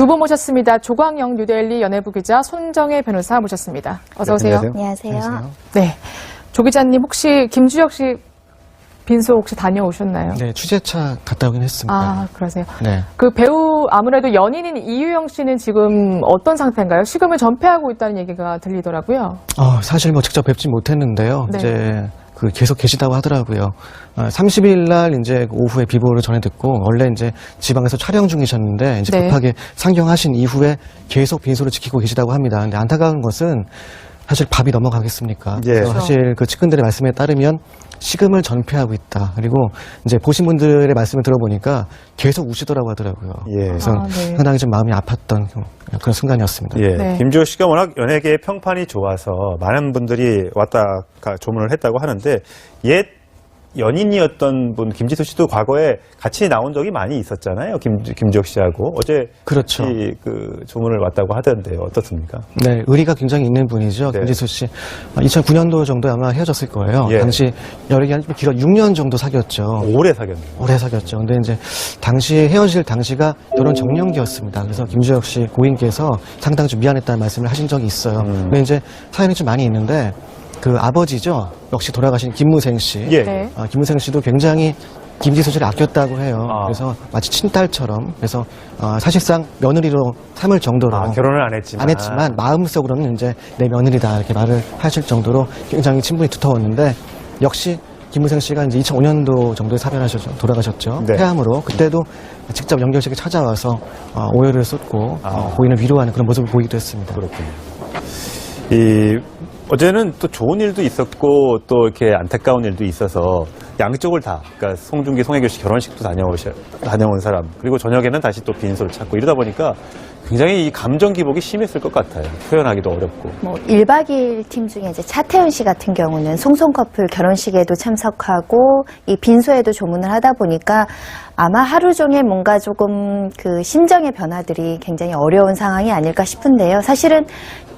두 분 모셨습니다. 조광영 뉴데일리 연예부 기자, 손정혜 변호사 모셨습니다. 어서 오세요. 네, 안녕하세요. 네, 조 기자님 혹시 김주혁 씨 빈소 혹시 다녀오셨나요? 네, 취재차 갔다 오긴 했습니다. 아, 그러세요? 네. 그 배우 아무래도 연인인 이유영 씨는 지금 어떤 상태인가요? 식음을 전폐하고 있다는 얘기가 들리더라고요. 사실 뭐 직접 뵙진 못했는데요. 네. 이제 계속 계시다고 하더라고요. 30일 날 이제 오후에 비보를 전해 듣고 원래 이제 지방에서 촬영 중이셨는데 이제 네. 급하게 상경하신 이후에 계속 빈소를 지키고 계시다고 합니다. 근데 안타까운 것은 사실 밥이 넘어가겠습니까? 예. 그래서 사실 그 측근들의 말씀에 따르면 식음을 전폐하고 있다. 그리고 이제 보신 분들의 말씀을 들어보니까 계속 우시더라고 하더라고요. 예. 그래서 네. 상당히 좀 마음이 아팠던 그런 순간이었습니다. 예. 네. 김주혁 씨가 워낙 연예계의 평판이 좋아서 많은 분들이 왔다 조문을 했다고 하는데 옛 연인이었던 분 김지수 씨도 과거에 같이 나온 적이 많이 있었잖아요. 김주혁 씨하고 어제 그렇죠. 그 조문을 왔다고 하던데요. 어떻습니까? 네, 의리가 굉장히 있는 분이죠. 네. 김지수 씨. 2009년도 정도에 아마 헤어졌을 거예요. 예. 당시 여력이 한 길어 6년 정도 사귀었죠. 오래 사귀었네요. 오래 사귀었죠. 근데 이제 당시 헤어질 당시가 결혼 정년기였습니다. 그래서 김주혁 씨 고인께서 상당히 좀 미안했다는 말씀을 하신 적이 있어요. 근데 이제 사연이 좀 많이 있는데 그 아버지죠. 역시 돌아가신 김무생 씨. 예. 네. 김무생 씨도 굉장히 김지수 씨를 아꼈다고 해요. 아. 그래서 마치 친딸처럼. 그래서 사실상 며느리로 삼을 정도로 결혼을 안 했지만. 마음속으로는 이제 내 며느리다 이렇게 말을 하실 정도로 굉장히 친분이 두터웠는데 역시 김무생 씨가 이제 2005년도 정도에 돌아가셨죠. 네. 폐암으로. 그때도 직접 연결식에 찾아와서 오열을 쏟고 고인을 위로하는 그런 모습을 보이기도 했습니다. 그렇군요. 어제는 또 좋은 일도 있었고 또 이렇게 안타까운 일도 있어서 양쪽을 다, 그러니까 송중기, 송혜교 씨 결혼식도 다녀온 사람, 그리고 저녁에는 다시 또 빈소를 찾고 이러다 보니까 굉장히 이 감정 기복이 심했을 것 같아요. 표현하기도 어렵고. 1박 2일 팀 중에 이제 차태현 씨 같은 경우는 송송 커플 결혼식에도 참석하고 이 빈소에도 조문을 하다 보니까 아마 하루 종일 뭔가 조금 그 심정의 변화들이 굉장히 어려운 상황이 아닐까 싶은데요. 사실은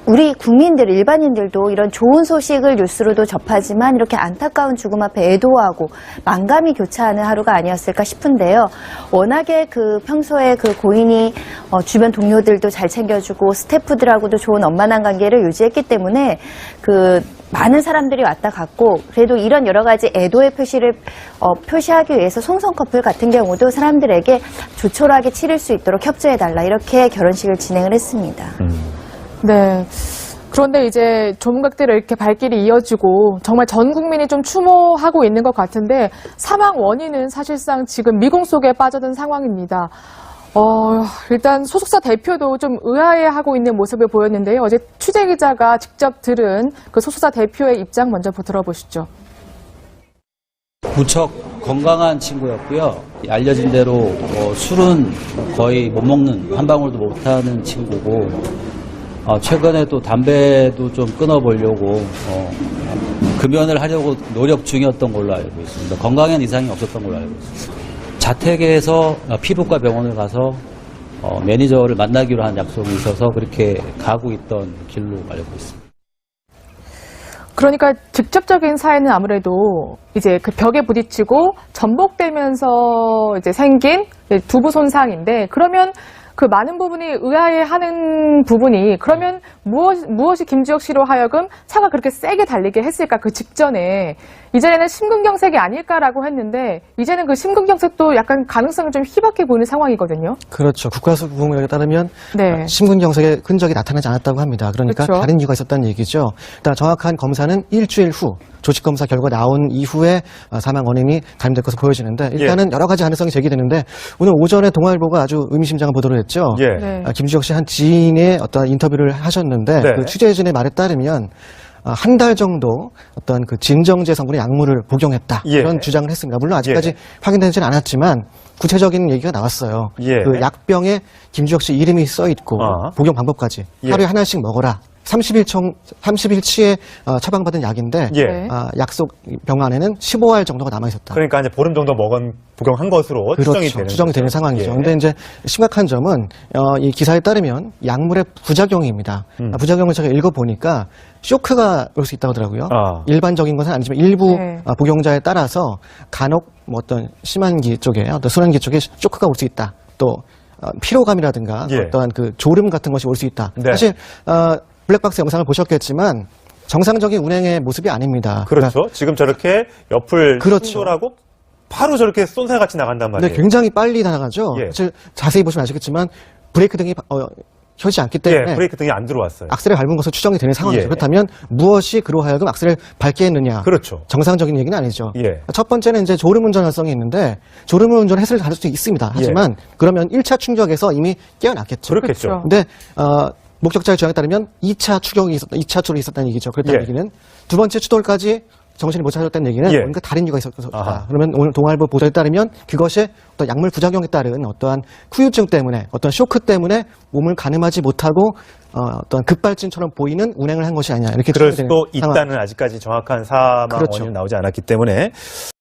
우리 국민들, 일반인들도 이런 좋은 소식을 뉴스로도 접하지만 이렇게 안타까운 죽음 앞에 애도하고 만감이 교차하는 하루가 아니었을까 싶은데요. 워낙에 그 평소에 그 고인이 주변 동료들도 잘 챙겨주고 스태프들하고도 좋은 원만한 관계를 유지했기 때문에 그 많은 사람들이 왔다 갔고 그래도 이런 여러 가지 애도의 표시를 표시하기 위해서 송송 커플 같은 경우도 사람들에게 조촐하게 치를 수 있도록 협조해달라 이렇게 결혼식을 진행을 했습니다. 네. 그런데 이제 조문객들의 이렇게 발길이 이어지고 정말 전 국민이 좀 추모하고 있는 것 같은데 사망 원인은 사실상 지금 미공 속에 빠져든 상황입니다. 일단 소속사 대표도 좀 의아해하고 있는 모습을 보였는데요. 어제 취재 기자가 직접 들은 그 소속사 대표의 입장 먼저 들어보시죠. 무척 건강한 친구였고요. 알려진 대로 술은 거의 못 먹는, 한 방울도 못하는 친구고 최근에 또 담배도 좀 끊어보려고 금연을 하려고 노력 중이었던 걸로 알고 있습니다. 건강엔 이상이 없었던 걸로 알고 있습니다. 자택에서 피부과 병원을 가서 매니저를 만나기로 한 약속이 있어서 그렇게 가고 있던 길로 알고 있습니다. 그러니까 직접적인 사연은 아무래도 이제 그 벽에 부딪히고 전복되면서 이제 생긴 두부 손상인데 그러면 그 많은 부분이 의아해하는 부분이 그러면 무엇이 김주혁 씨로 하여금 차가 그렇게 세게 달리게 했을까 그 직전에 이전에는 심근경색이 아닐까라고 했는데 이제는 그 심근경색도 약간 가능성이 좀 희박해 보이는 상황이거든요. 그렇죠. 국가수구공약에 따르면 네. 심근경색의 흔적이 나타나지 않았다고 합니다. 그러니까 그렇죠. 다른 이유가 있었다는 얘기죠. 일단 정확한 검사는 일주일 후 조직검사 결과 나온 이후에 사망 원인이 가림될 것으로 보여지는데 일단은 여러 가지 가능성이 제기되는데 오늘 오전에 동아일보가 아주 의미심장한 보도를 했죠. 예. 네. 김주혁 씨 한 지인의 어떤 인터뷰를 하셨는데 네. 그 취재진의 말에 따르면 한 달 정도 어떤 그 진정제 성분의 약물을 복용했다 예. 이런 주장을 했습니다. 물론 아직까지 확인되지는 않았지만 구체적인 얘기가 나왔어요. 예. 그 약병에 김주혁 씨 이름이 써 있고 복용 방법까지 예. 하루에 하나씩 먹어라. 30일치에 처방받은 약인데 예. 약속 병 안에는 15알 정도가 남아 있었다. 그러니까 이제 보름 정도 복용한 것으로 그렇죠. 추정이 되는 상황이죠. 근데 이제 심각한 점은 이 기사에 따르면 약물의 부작용입니다. 부작용을 제가 읽어보니까 쇼크가 올 수 있다고 하더라고요. 일반적인 것은 아니지만 일부 네. 복용자에 따라서 간혹 어떤 심한 기 쪽에 어떤 순환기 쪽에 쇼크가 올 수 있다. 또 피로감이라든가 예. 어떠한 그 졸음 같은 것이 올 수 있다. 네. 사실 블랙박스 영상을 보셨겠지만 정상적인 운행의 모습이 아닙니다. 그렇죠. 지금 저렇게 옆을 그렇죠. 충돌하고 바로 저렇게 쏜살같이 나간단 근데 말이에요. 굉장히 빨리 나가죠. 예. 사실 자세히 보시면 아시겠지만 브레이크 등이 켜지 않기 때문에 예, 브레이크 등이 안 들어왔어요. 악셀을 밟은 것으로 추정이 되는 상황이죠. 예. 그렇다면 무엇이 그로 하여금 악셀을 밟게 했느냐? 그렇죠. 정상적인 얘기는 아니죠. 예. 첫 번째는 이제 졸음운전 활성이 있는데 졸음운전 해설을 가질 수 있습니다. 하지만 그러면 1차 충격에서 이미 깨어났겠죠. 그렇겠죠. 그렇죠. 근데 목격자의 주장에 따르면 2차 추격이 2차 추돌이 있었다는 얘기죠. 그렇다는 예. 얘기는 두 번째 추돌까지 정신을 못 차렸다는 얘기는 예. 뭔가 다른 이유가 있었다. 아하. 그러면 오늘 동아일보 보도에 따르면 그것이 어떤 약물 부작용에 따른 어떠한 후유증 때문에 어떤 쇼크 때문에 몸을 가늠하지 못하고 어떤 급발진처럼 보이는 운행을 한 것이 아니냐 이렇게 그럴 추정이 되는 수도 상황. 있다는 아직까지 정확한 사망 그렇죠. 원인은 나오지 않았기 때문에